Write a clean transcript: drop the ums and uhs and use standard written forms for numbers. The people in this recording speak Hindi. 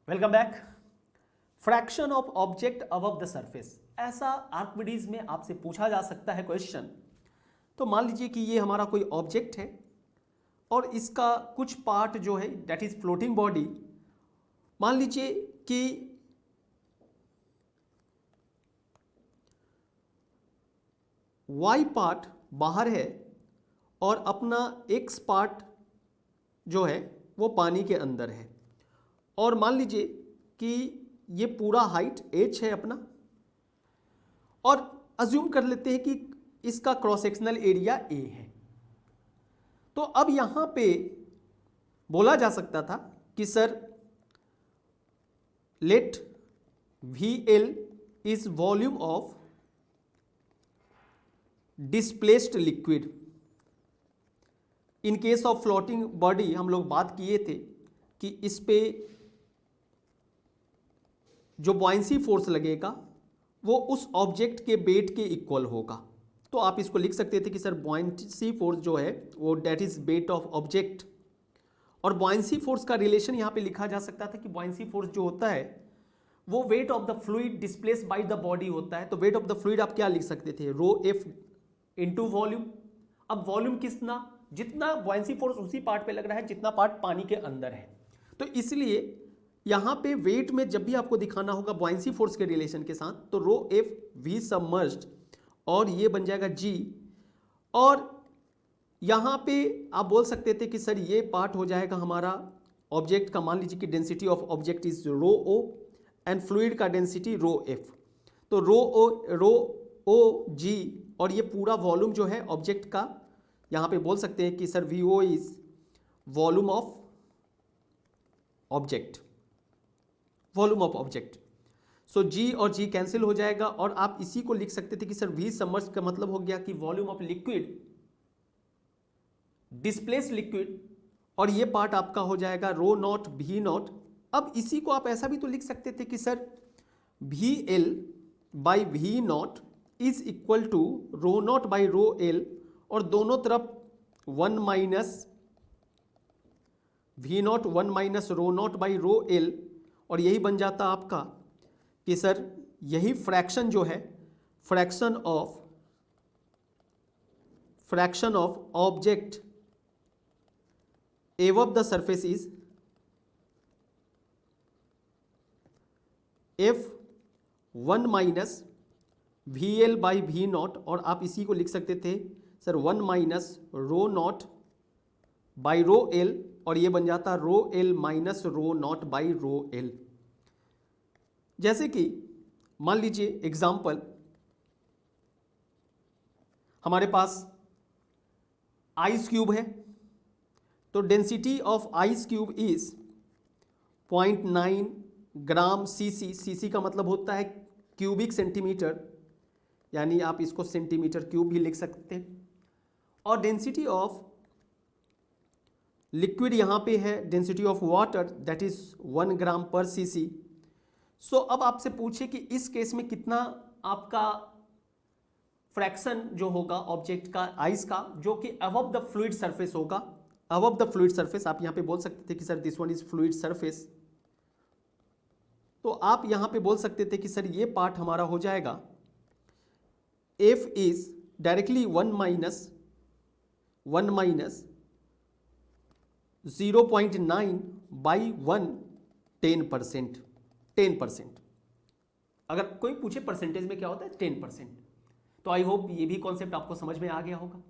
Welcome back. Fraction of object above the surface, ऐसा आर्किमिडीज में आपसे पूछा जा सकता है क्वेश्चन। तो मान लीजिए कि ये हमारा कोई ऑब्जेक्ट है और इसका कुछ पार्ट जो है दैट इज फ्लोटिंग बॉडी। मान लीजिए कि वाई पार्ट बाहर है और अपना एक्स पार्ट जो है वो पानी के अंदर है। और मान लीजिए कि ये पूरा हाइट h है अपना, और अज्यूम कर लेते हैं कि इसका क्रॉस सेक्शनल एरिया a है। तो अब यहां पे बोला जा सकता था कि sir let VL is volume of displaced liquid. In case of floating body हम लोग बात किए थे कि इस पे जो बॉयंसी फोर्स लगेगा वो उस ऑब्जेक्ट के वेट के इक्वल होगा। तो आप इसको लिख सकते थे कि सर बॉयंसी फोर्स जो है वो that is weight of object. और बॉयंसी फोर्स का रिलेशन यहाँ पे लिखा जा सकता था कि बॉयंसी फोर्स जो होता है वो weight of the fluid displace by the body होता है। तो वेट ऑफ द फ्लूइड आप क्या लिख सकते थे, रो एफ इंटू वॉल्यूम। अब वॉल्यूम कितना, जितना बॉयंसी फोर्स उसी पार्ट पे लग रहा है जितना पार्ट पानी के अंदर है। तो इसलिए यहां पे वेट में जब भी आपको दिखाना होगा बॉयंसी फोर्स के रिलेशन के साथ, तो रो एफ वी सबमर्ज्ड और ये बन जाएगा जी। और यहां पे आप बोल सकते थे कि सर ये पार्ट हो जाएगा हमारा ऑब्जेक्ट का। मान लीजिए कि density of object is rho O and fluid का डेंसिटी रो एफ। तो रो ओ जी और ये पूरा वॉल्यूम जो है ऑब्जेक्ट का, यहां पे बोल सकते हैं कि sir V O is volume of object, volume of object. So G और जी कैंसिल हो जाएगा और आप इसी को लिख सकते थे कि सर वी सबमर्ज का मतलब हो गया कि volume of liquid, displace liquid, और ये पार्ट आपका हो जाएगा रो नॉट भी नॉट। अब इसी को आप ऐसा भी तो लिख सकते थे कि sir V L by V naught is equal to rho naught by rho L, और दोनों तरफ one minus V naught one minus rho naught by rho L. और यही बन जाता आपका कि सर यही फ्रैक्शन जो है fraction of object above the surface is F one minus V L by V naught, और आप इसी को लिख सकते थे sir one minus rho naught by rho L, और ये बन जाता rho L minus rho naught by rho L. जैसे कि मान लीजिए एग्जाम्पल, हमारे पास आइस क्यूब है। तो density of ice cube is 0.9 gram CC. CC का मतलब होता है क्यूबिक सेंटीमीटर, यानी आप इसको सेंटीमीटर क्यूब भी लिख सकते हैं। और डेंसिटी ऑफ लिक्विड यहां पे है density of water that is 1 ग्राम पर सीसी। सो अब आपसे पूछे कि इस केस में कितना आपका फ्रैक्शन जो होगा ऑब्जेक्ट का आइस का, जो कि अबव द फ्लूइड सरफेस होगा। अबव द फ्लूइड सरफेस आप यहां पे बोल सकते थे कि sir this one is fluid surface. तो आप यहां पे बोल सकते थे कि सर ये पार्ट हमारा हो जाएगा F is directly one minus 0.9 by 1 10%। 10%, अगर कोई पूछे परसेंटेज में क्या होता है 10%। तो आई होप ये भी कॉन्सेप्ट आपको समझ में आ गया होगा।